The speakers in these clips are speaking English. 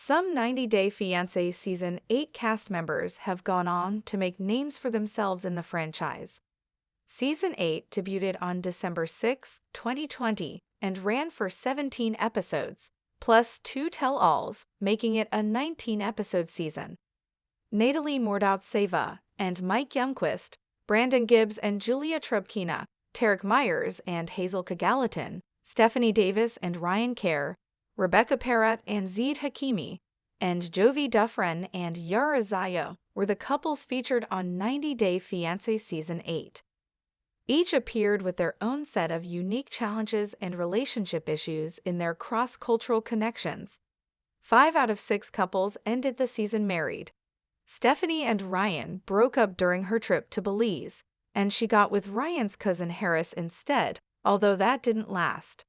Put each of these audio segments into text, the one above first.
Some 90 Day Fiancé Season 8 cast members have gone on to make names for themselves in the franchise. Season 8 debuted on December 6, 2020, and ran for 17 episodes, plus 2 tell-alls, making it a 19-episode season. Natalie Mordout-Seva and Mike Youngquist, Brandon Gibbs and Julia Trubkina, Tarek Myers and Hazel Kagalatin, Stephanie Davis and Ryan Kerr, Rebecca Parrott and Zeid Hakimi, and Jovi Dufresne and Yara Zaya were the couples featured on 90 Day Fiancé Season 8. Each appeared with their own set of unique challenges and relationship issues in their cross-cultural connections. 5 out of 6 couples ended the season married. Stephanie and Ryan broke up during her trip to Belize, and she got with Ryan's cousin Harris instead, although that didn't last.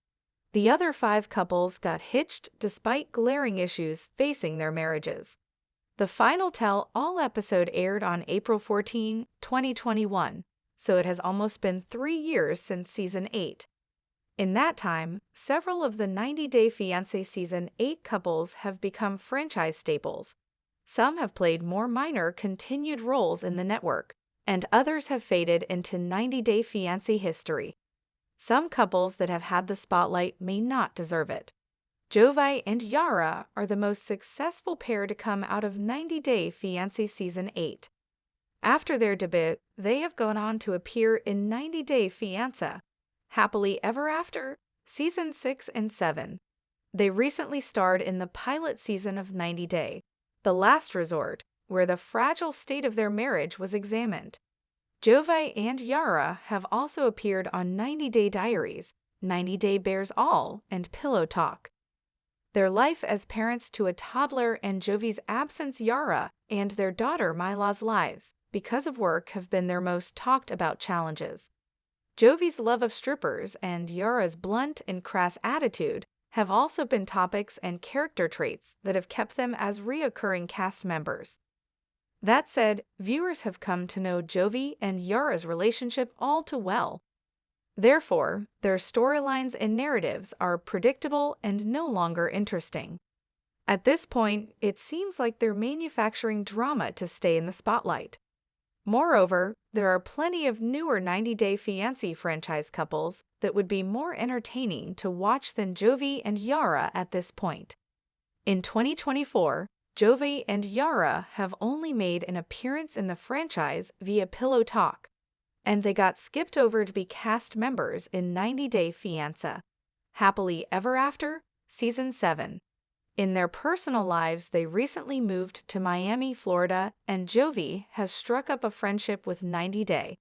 The other 5 couples got hitched despite glaring issues facing their marriages. The final tell-all episode aired on April 14, 2021, so it has almost been 3 years since Season 8. In that time, several of the 90 Day Fiancé Season 8 couples have become franchise staples. Some have played more minor continued roles in the network, and others have faded into 90 Day Fiancé history. Some couples that have had the spotlight may not deserve it. Jovi and Yara are the most successful pair to come out of 90 Day Fiancé Season 8. After their debut, they have gone on to appear in 90 Day Fiancé, Happily Ever After, Season 6 and 7. They recently starred in the pilot season of 90 Day, The Last Resort, where the fragile state of their marriage was examined. Jovi and Yara have also appeared on 90 Day Diaries, 90 Day Bears All, and Pillow Talk. Their life as parents to a toddler and Jovi's absence Yara and their daughter Mila's lives, because of work, have been their most talked about challenges. Jovi's love of strippers and Yara's blunt and crass attitude have also been topics and character traits that have kept them as reoccurring cast members. That said, viewers have come to know Jovi and Yara's relationship all too well. Therefore, their storylines and narratives are predictable and no longer interesting. At this point, it seems like they're manufacturing drama to stay in the spotlight. Moreover, there are plenty of newer 90 Day Fiancé franchise couples that would be more entertaining to watch than Jovi and Yara at this point. In 2024, Jovi and Yara have only made an appearance in the franchise via Pillow Talk, and they got skipped over to be cast members in 90 Day Fiancé, Happily Ever After, Season 7. In their personal lives, they recently moved to Miami, Florida, and Jovi has struck up a friendship with 90 Day,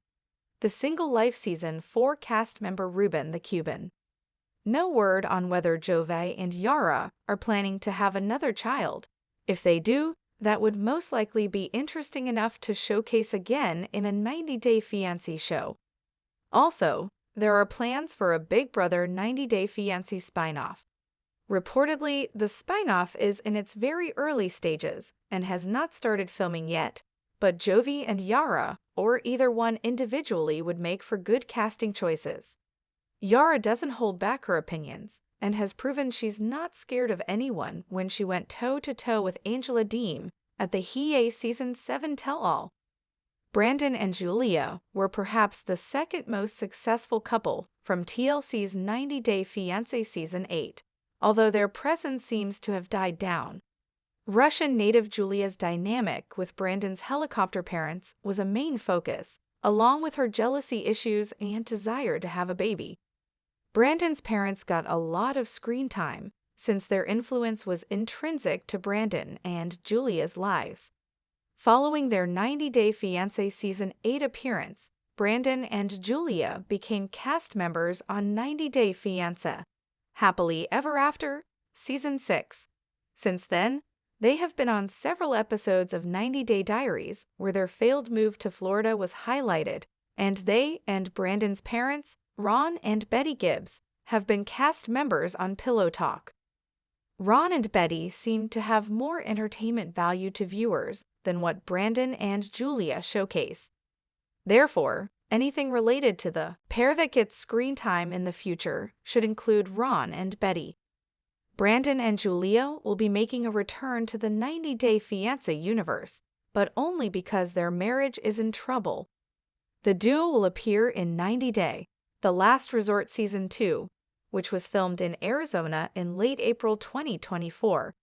the Single Life Season 4 cast member Ruben the Cuban. No word on whether Jovi and Yara are planning to have another child. If they do, that would most likely be interesting enough to showcase again in a 90 Day Fiancé show. Also, there are plans for a Big Brother 90 Day Fiancé spin-off. Reportedly, the spin-off is in its very early stages and has not started filming yet, but Jovi and Yara, or either one individually, would make for good casting choices. Yara doesn't hold back her opinions, and has proven she's not scared of anyone when she went toe-to-toe with Angela Deem at the HEA Season 7 tell-all. Brandon and Julia were perhaps the second most successful couple from TLC's 90 Day Fiancé Season 8, although their presence seems to have died down. Russian native Julia's dynamic with Brandon's helicopter parents was a main focus, along with her jealousy issues and desire to have a baby. Brandon's parents got a lot of screen time, since their influence was intrinsic to Brandon and Julia's lives. Following their 90 Day Fiancé Season 8 appearance, Brandon and Julia became cast members on 90 Day Fiancé, Happily Ever After, Season 6. Since then, they have been on several episodes of 90 Day Diaries where their failed move to Florida was highlighted, and they and Brandon's parents, Ron and Betty Gibbs, have been cast members on Pillow Talk. Ron and Betty seem to have more entertainment value to viewers than what Brandon and Julia showcase. Therefore, anything related to the pair that gets screen time in the future should include Ron and Betty. Brandon and Julia will be making a return to the 90-Day Fiancé universe, but only because their marriage is in trouble. The duo will appear in 90 Day, The Last Resort Season 2, which was filmed in Arizona in late April 2024.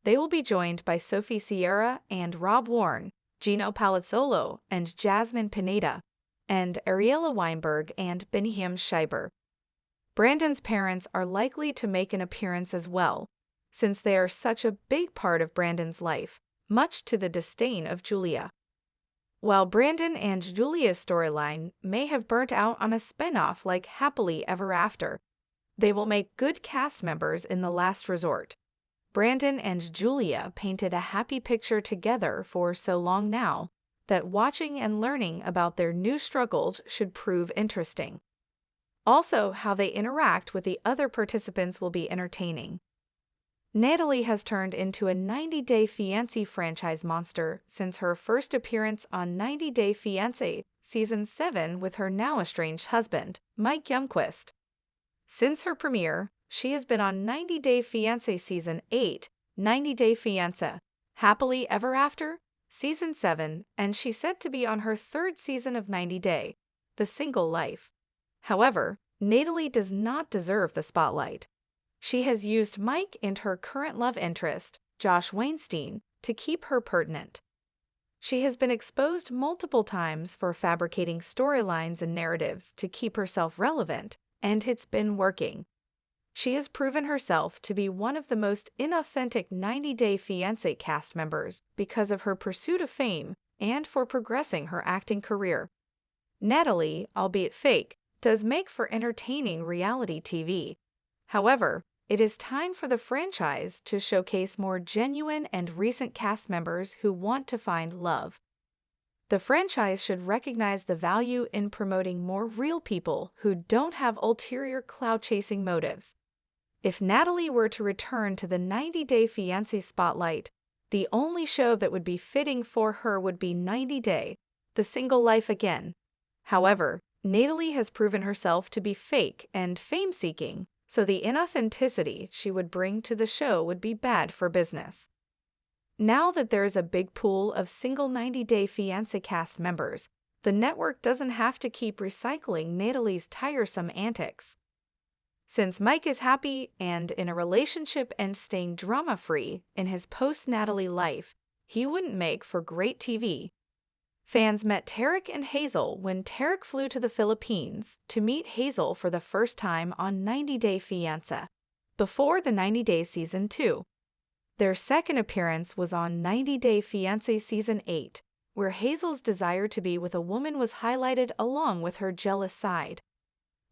They will be joined by Sophie Sierra and Rob Warren, Gino Palazzolo and Jasmine Pineda, and Ariella Weinberg and Beniham Schreiber. Brandon's parents are likely to make an appearance as well, since they are such a big part of Brandon's life, much to the disdain of Julia. While Brandon and Julia's storyline may have burnt out on a spinoff like Happily Ever After, they will make good cast members in The Last Resort. Brandon and Julia painted a happy picture together for so long now that watching and learning about their new struggles should prove interesting. Also, how they interact with the other participants will be entertaining. Natalie has turned into a 90-Day Fiancé franchise monster since her first appearance on 90 Day Fiancé Season 7 with her now estranged husband, Mike Youngquist. Since her premiere, she has been on 90 Day Fiancé Season 8, 90 Day Fiancé, Happily Ever After, Season 7, and she's set to be on her third season of 90 Day, The Single Life. However, Natalie does not deserve the spotlight. She has used Mike and her current love interest, Josh Weinstein, to keep her pertinent. She has been exposed multiple times for fabricating storylines and narratives to keep herself relevant, and it's been working. She has proven herself to be one of the most inauthentic 90 Day Fiancé cast members because of her pursuit of fame and for progressing her acting career. Natalie, albeit fake, does make for entertaining reality TV. However, it is time for the franchise to showcase more genuine and recent cast members who want to find love. The franchise should recognize the value in promoting more real people who don't have ulterior clout-chasing motives. If Natalie were to return to the 90 Day Fiancé spotlight, the only show that would be fitting for her would be 90 Day, The Single Life again. However, Natalie has proven herself to be fake and fame-seeking, so the inauthenticity she would bring to the show would be bad for business. Now that there is a big pool of single 90 Day Fiancé cast members, the network doesn't have to keep recycling Natalie's tiresome antics. Since Mike is happy and in a relationship and staying drama-free in his post-Natalie life, he wouldn't make for great TV. Fans met Tarek and Hazel when Tarek flew to the Philippines to meet Hazel for the first time on 90 Day Fiancé, before the 90 Day Season 2. Their second appearance was on 90 Day Fiancé Season 8, where Hazel's desire to be with a woman was highlighted along with her jealous side.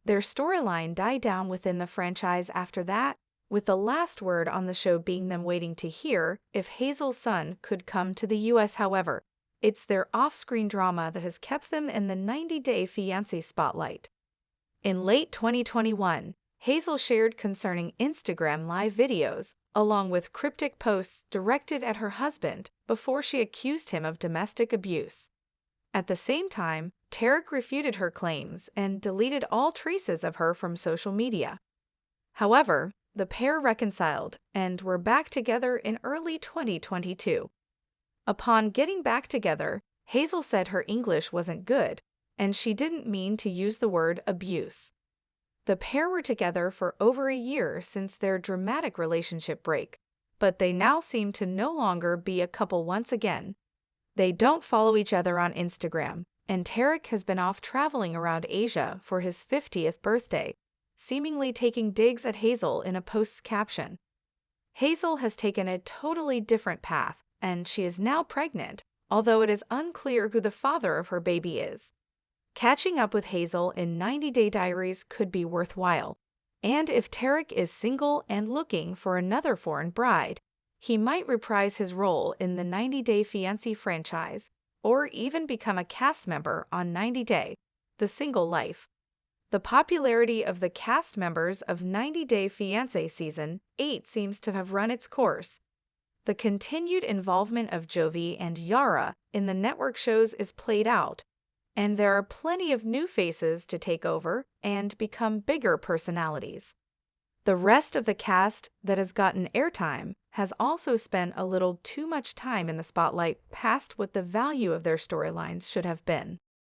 Their storyline died down within the franchise after that, with the last word on the show being them waiting to hear if Hazel's son could come to the US. However, it's their off-screen drama that has kept them in the 90 Day Fiancé spotlight. In late 2021, Hazel shared concerning Instagram live videos, along with cryptic posts directed at her husband before she accused him of domestic abuse. At the same time, Tarek refuted her claims and deleted all traces of her from social media. However, the pair reconciled and were back together in early 2022. Upon getting back together, Hazel said her English wasn't good, and she didn't mean to use the word abuse. The pair were together for over a year since their dramatic relationship break, but they now seem to no longer be a couple once again. They don't follow each other on Instagram, and Tarek has been off traveling around Asia for his 50th birthday, seemingly taking digs at Hazel in a post's caption. Hazel has taken a totally different path, and she is now pregnant, although it is unclear who the father of her baby is. Catching up with Hazel in 90 Day Diaries could be worthwhile, and if Tarek is single and looking for another foreign bride, he might reprise his role in the 90 Day Fiancé franchise, or even become a cast member on 90 Day, The Single Life. The popularity of the cast members of 90 Day Fiancé Season 8 seems to have run its course. The continued involvement of Jovi and Yara in the network shows is played out, and there are plenty of new faces to take over and become bigger personalities. The rest of the cast that has gotten airtime has also spent a little too much time in the spotlight past what the value of their storylines should have been.